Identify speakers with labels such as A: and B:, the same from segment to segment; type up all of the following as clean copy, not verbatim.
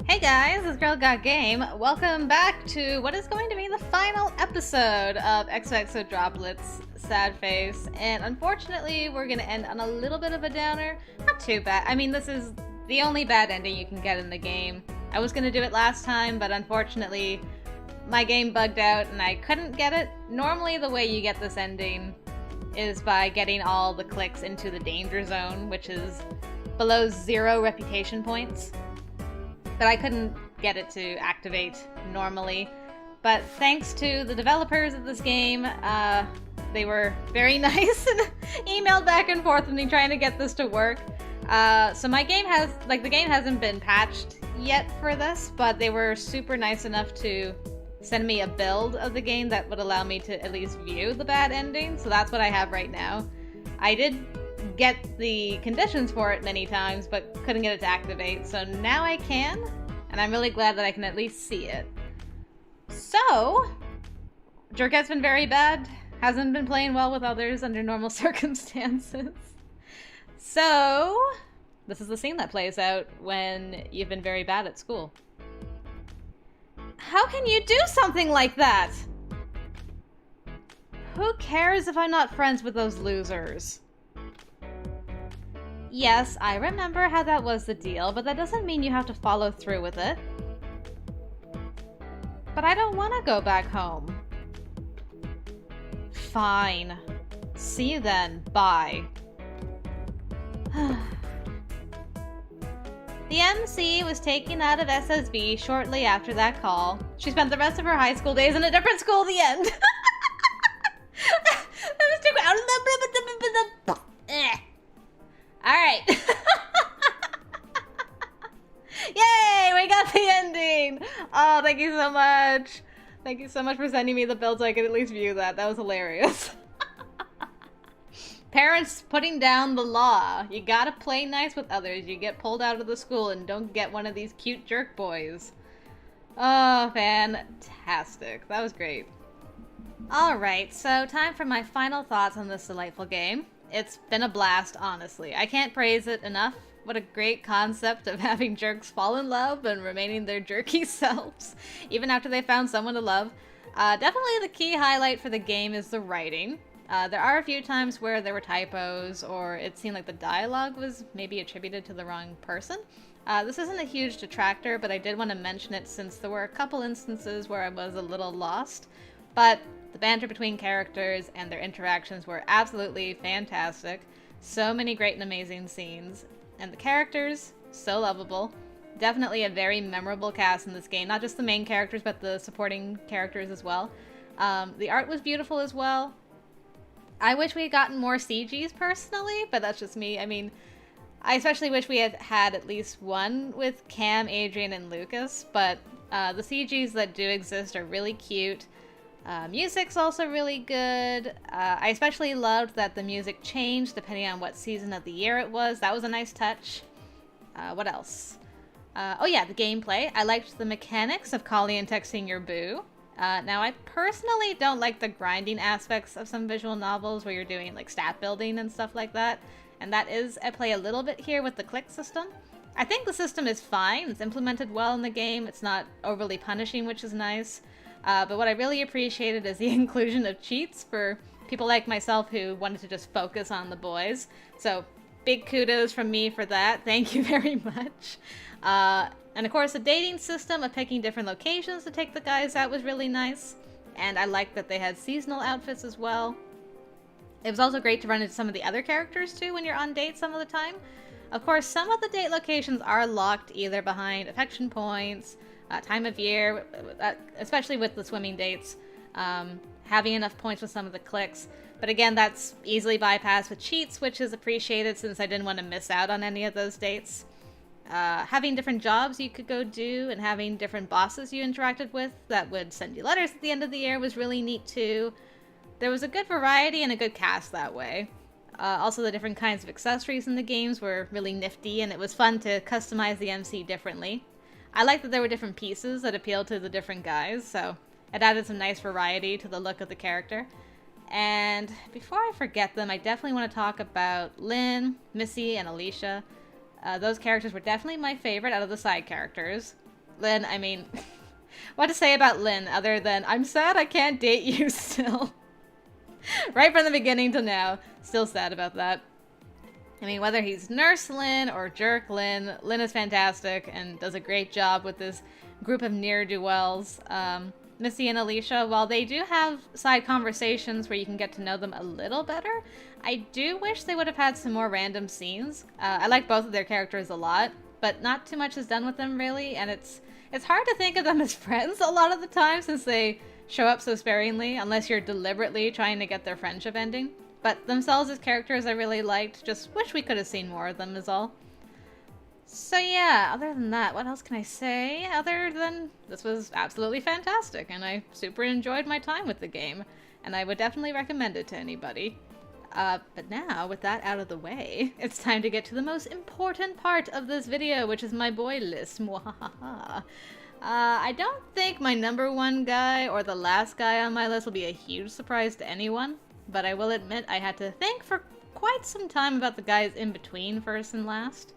A: Hey guys, it's Girl Got Game. Welcome back to what is going to be the final episode of XOXO Droplets, Sad Face, and unfortunately we're going to end on a little bit of a downer. Not too bad. I mean, this is the only bad ending you can get in the game. I was going to do it last time, but unfortunately my game bugged out and I couldn't get it. Normally the way you get this ending is by getting all the clicks into the danger zone, which is below 0 reputation points. But I couldn't get it to activate normally. But thanks to the developers of this game, they were very nice and emailed back and forth with me trying to get this to work. So my game the game hasn't been patched yet for this, but they were super nice enough to send me a build of the game that would allow me to at least view the bad ending. So that's what I have right now. I did get the conditions for it many times, but couldn't get it to activate, so now I can, and I'm really glad that I can at least see it. So, Jerket's been very bad, hasn't been playing well with others under normal circumstances. So, this is the scene that plays out when you've been very bad at school. How can you do something like that? Who cares if I'm not friends with those losers? Yes, I remember how that was the deal, but that doesn't mean you have to follow through with it. But I don't want to go back home. Fine. See you then. Bye. The MC was taken out of SSB shortly after that call. She spent the rest of her high school days in a different school at the end. Alright. Yay! We got the ending! Oh, thank you so much. Thank you so much for sending me the build so I could at least view that. That was hilarious. Parents putting down the law. You gotta play nice with others. You get pulled out of the school and don't get one of these cute jerk boys. Oh, fantastic. That was great. Alright, so time for my final thoughts on this delightful game. It's been a blast, honestly. I can't praise it enough. What a great concept of having jerks fall in love and remaining their jerky selves, even after they found someone to love. Definitely the key highlight for the game is the writing. There are a few times where there were typos, or it seemed like the dialogue was maybe attributed to the wrong person. This isn't a huge detractor, but I did want to mention it since there were a couple instances where I was a little lost. But the banter between characters and their interactions were absolutely fantastic. So many great and amazing scenes. And the characters, so lovable. Definitely a very memorable cast in this game. Not just the main characters, but the supporting characters as well. The art was beautiful as well. I wish we had gotten more CGs personally, but that's just me. I mean, I especially wish we had had at least one with Cam, Adrian, and Lucas, but the CGs that do exist are really cute. Music's also really good. I especially loved that the music changed depending on what season of the year it was. That was a nice touch. What else? Oh yeah, the gameplay. I liked the mechanics of calling and texting your boo. Now, I personally don't like the grinding aspects of some visual novels where you're doing like stat building and stuff like that. And that is at play a little bit here with the click system. I think the system is fine. It's implemented well in the game. It's not overly punishing, which is nice. But what I really appreciated is the inclusion of cheats for people like myself who wanted to just focus on the boys. So big kudos from me for that. Thank you very much. And of course, the dating system of picking different locations to take the guys out was really nice. And I liked that they had seasonal outfits as well. It was also great to run into some of the other characters too when you're on dates some of the time. Of course, some of the date locations are locked either behind affection points, time of year, especially with the swimming dates, having enough points with some of the clicks. But again, that's easily bypassed with cheats, which is appreciated since I didn't want to miss out on any of those dates. Having different jobs you could go do and having different bosses you interacted with that would send you letters at the end of the year was really neat too. There was a good variety and a good cast that way. Also, the different kinds of accessories in the games were really nifty, and it was fun to customize the MC differently. I like that there were different pieces that appealed to the different guys, so it added some nice variety to the look of the character. And before I forget them, I definitely want to talk about Lynn, Missy, and Alicia. Those characters were definitely my favorite out of the side characters. Lynn, I mean, what to say about Lynn other than, I'm sad I can't date you still. Right from the beginning till now, still sad about that. I mean, whether he's Nurse Lynn or Jerk Lynn, Lynn is fantastic and does a great job with this group of ne'er-do-wells. Missy and Alicia, while they do have side conversations where you can get to know them a little better, I do wish they would have had some more random scenes. I like both of their characters a lot, but not too much is done with them really, and it's hard to think of them as friends a lot of the time since they show up so sparingly, unless you're deliberately trying to get their friendship ending. But themselves as characters I really liked, just wish we could have seen more of them is all. So yeah, other than that, what else can I say? Other than this was absolutely fantastic, and I super enjoyed my time with the game, and I would definitely recommend it to anybody. But now, with that out of the way, it's time to get to the most important part of this video, which is my boy list. Mwahaha. I don't think my number one guy or the last guy on my list will be a huge surprise to anyone, but I will admit I had to think for quite some time about the guys in between first and last.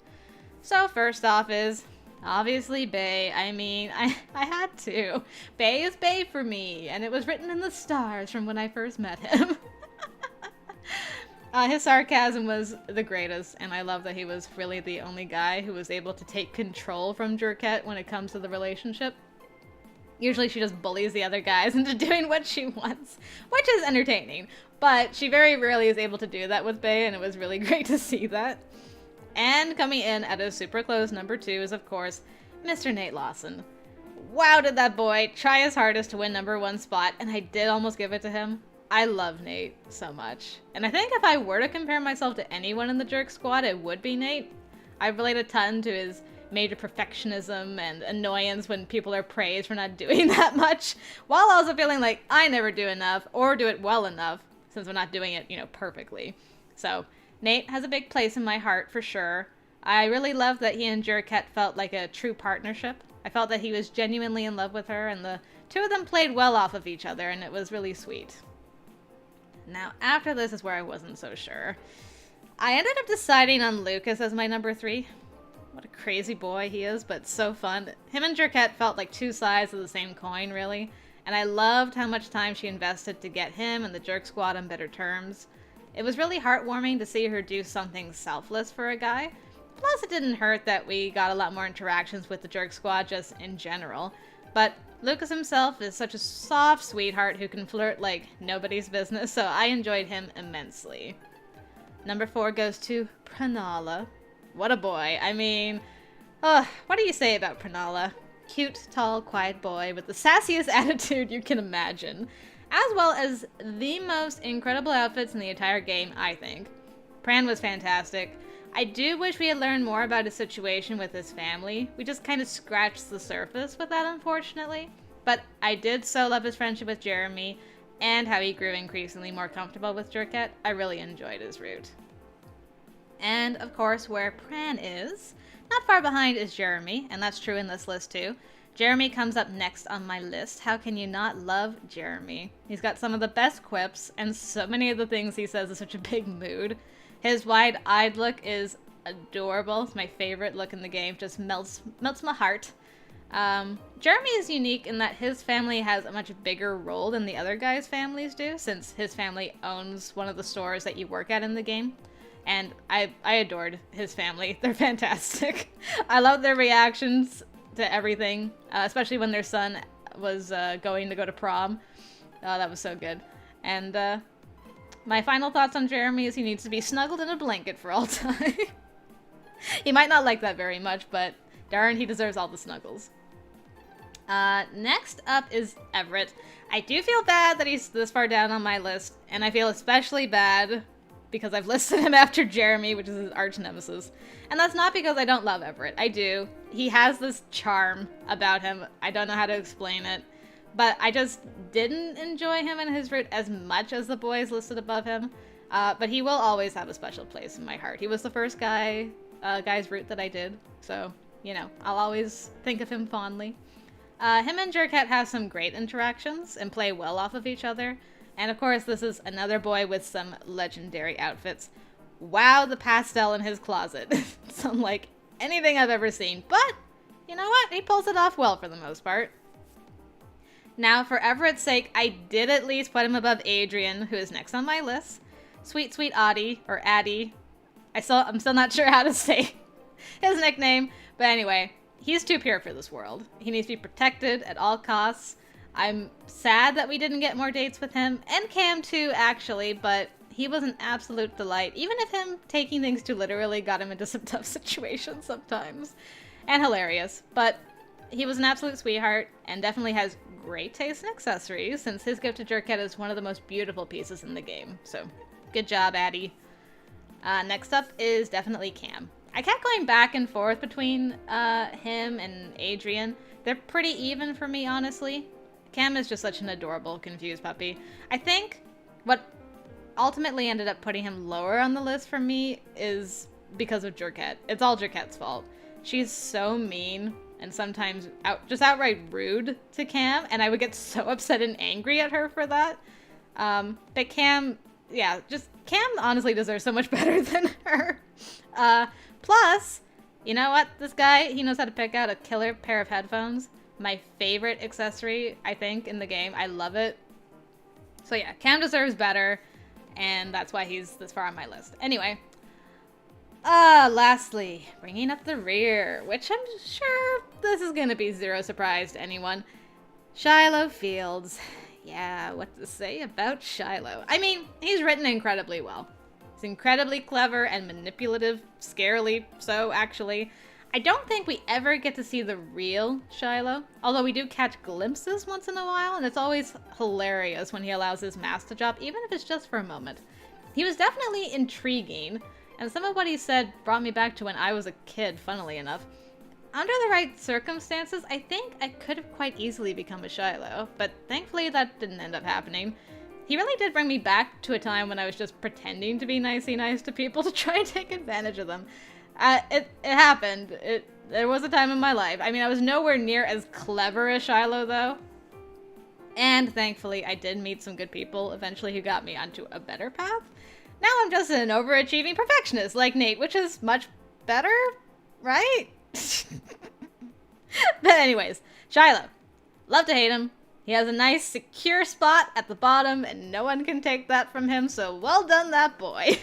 A: So first off is, obviously, Bay. I mean, I had to. Bay is Bay for me, and it was written in the stars from when I first met him. His sarcasm was the greatest, and I love that he was really the only guy who was able to take control from Jerkette when it comes to the relationship. Usually she just bullies the other guys into doing what she wants, which is entertaining, but she very rarely is able to do that with Bay, and it was really great to see that. And coming in at a super close number 2 is, of course, Mr. Nate Lawson. Wow, did that boy try his hardest to win number 1 spot, and I did almost give it to him. I love Nate so much. And I think if I were to compare myself to anyone in the Jerk Squad, it would be Nate. I relate a ton to his major perfectionism and annoyance when people are praised for not doing that much, while also feeling like I never do enough or do it well enough, since I'm not doing it, perfectly. So, Nate has a big place in my heart for sure. I really love that he and Jerkette felt like a true partnership. I felt that he was genuinely in love with her, and the two of them played well off of each other, and it was really sweet. Now, after this is where I wasn't so sure. I ended up deciding on Lucas as my number 3. What a crazy boy he is, but so fun. Him and Jerkette felt like two sides of the same coin, really, and I loved how much time she invested to get him and the Jerk Squad on better terms. It was really heartwarming to see her do something selfless for a guy. Plus, it didn't hurt that we got a lot more interactions with the Jerk Squad just in general. But Lucas himself is such a soft sweetheart who can flirt like nobody's business, so I enjoyed him immensely. Number 4 goes to Pranala. What a boy. I mean, what do you say about Pranala? Cute, tall, quiet boy with the sassiest attitude you can imagine. As well as the most incredible outfits in the entire game, I think. Pran was fantastic. I do wish we had learned more about his situation with his family. We just kind of scratched the surface with that, unfortunately. But I did so love his friendship with Jeremy, and how he grew increasingly more comfortable with Jerkette. I really enjoyed his route. And, of course, where Pran is, not far behind is Jeremy, and that's true in this list too. Jeremy comes up next on my list. How can you not love Jeremy? He's got some of the best quips, and so many of the things he says is such a big mood. His wide-eyed look is adorable. It's my favorite look in the game. Just melts my heart. Jeremy is unique in that his family has a much bigger role than the other guys' families do, since his family owns one of the stores that you work at in the game. And I adored his family. They're fantastic. I love their reactions to everything, especially when their son was going to go to prom. Oh, that was so good. And my final thoughts on Jeremy is he needs to be snuggled in a blanket for all time. He might not like that very much, but darn, he deserves all the snuggles. Next up is Everett. I do feel bad that he's this far down on my list, and I feel especially bad because I've listed him after Jeremy, which is his arch nemesis. And that's not because I don't love Everett. I do. He has this charm about him. I don't know how to explain it. But I just didn't enjoy him and his route as much as the boys listed above him. But he will always have a special place in my heart. He was the first guy's route that I did. So, I'll always think of him fondly. Him and Jerkette have some great interactions and play well off of each other. And of course, this is another boy with some legendary outfits. Wow, the pastel in his closet. It's unlike anything I've ever seen. But you know what? He pulls it off well for the most part. Now, for Everett's sake, I did at least put him above Adrian, who is next on my list. Sweet, sweet Addie, or Addie. I'm still not sure how to say his nickname, but anyway, he's too pure for this world. He needs to be protected at all costs. I'm sad that we didn't get more dates with him, and Cam too, actually, but he was an absolute delight, even if him taking things too literally got him into some tough situations sometimes. And hilarious, but he was an absolute sweetheart, and definitely has great taste in accessories, since his gift to Jerkhead is one of the most beautiful pieces in the game. So, good job, Addie. Next up is definitely Cam. I kept going back and forth between him and Adrian. They're pretty even for me, honestly. Cam is just such an adorable, confused puppy. I think what ultimately ended up putting him lower on the list for me is because of Jerkhead. It's all Jerkhead's fault. She's so mean and sometimes just outright rude to Cam, and I would get so upset and angry at her for that. But Cam, yeah, Cam honestly deserves so much better than her. Plus, you know what? This guy, he knows how to pick out a killer pair of headphones. My favorite accessory, I think, in the game. I love it. So yeah, Cam deserves better, and that's why he's this far on my list. Anyway, lastly, bringing up the rear, which I'm sure this is gonna be zero surprise to anyone. Shiloh Fields. Yeah, what to say about Shiloh? I mean, he's written incredibly well. He's incredibly clever and manipulative, scarily so, actually. I don't think we ever get to see the real Shiloh, although we do catch glimpses once in a while, and it's always hilarious when he allows his mask to drop, even if it's just for a moment. He was definitely intriguing, and some of what he said brought me back to when I was a kid, funnily enough. Under the right circumstances, I think I could have quite easily become a Shiloh, but thankfully that didn't end up happening. He really did bring me back to a time when I was just pretending to be nicey nice to people to try and take advantage of them. It happened. There was a time in my life. I mean, I was nowhere near as clever as Shiloh, though. And thankfully, I did meet some good people eventually who got me onto a better path. Now I'm just an overachieving perfectionist like Nate, which is much better, right? But anyways, Shiloh. Love to hate him. He has a nice, secure spot at the bottom, and no one can take that from him, so well done, that boy.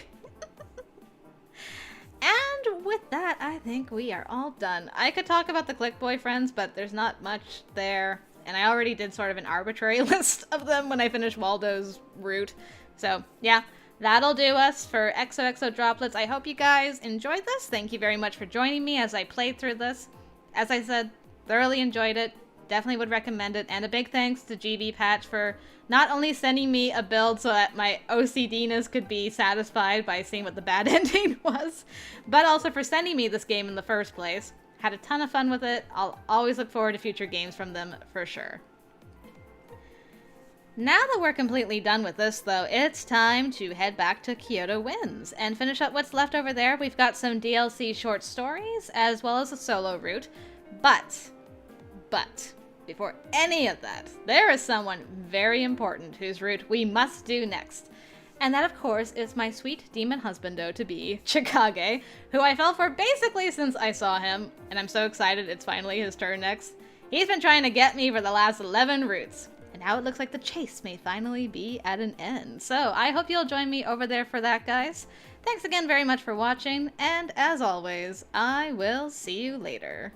A: And with that, I think we are all done. I could talk about the Click Boyfriends, but there's not much there. And I already did sort of an arbitrary list of them when I finished Waldo's route. So, yeah, that'll do us for XOXO Droplets. I hope you guys enjoyed this. Thank you very much for joining me as I played through this. As I said, thoroughly enjoyed it. Definitely would recommend it. And a big thanks to GB Patch for not only sending me a build so that my OCD-ness could be satisfied by seeing what the bad ending was, but also for sending me this game in the first place. Had a ton of fun with it. I'll always look forward to future games from them for sure. Now that we're completely done with this, though, it's time to head back to Kyoto Winds and finish up what's left over there. We've got some DLC short stories as well as a solo route, but before any of that, there is someone very important whose route we must do next. And that, of course, is my sweet demon husbando-to-be, Chikage, who I fell for basically since I saw him, and I'm so excited it's finally his turn next. He's been trying to get me for the last 11 routes, and now it looks like the chase may finally be at an end. So I hope you'll join me over there for that, guys. Thanks again very much for watching, and as always, I will see you later.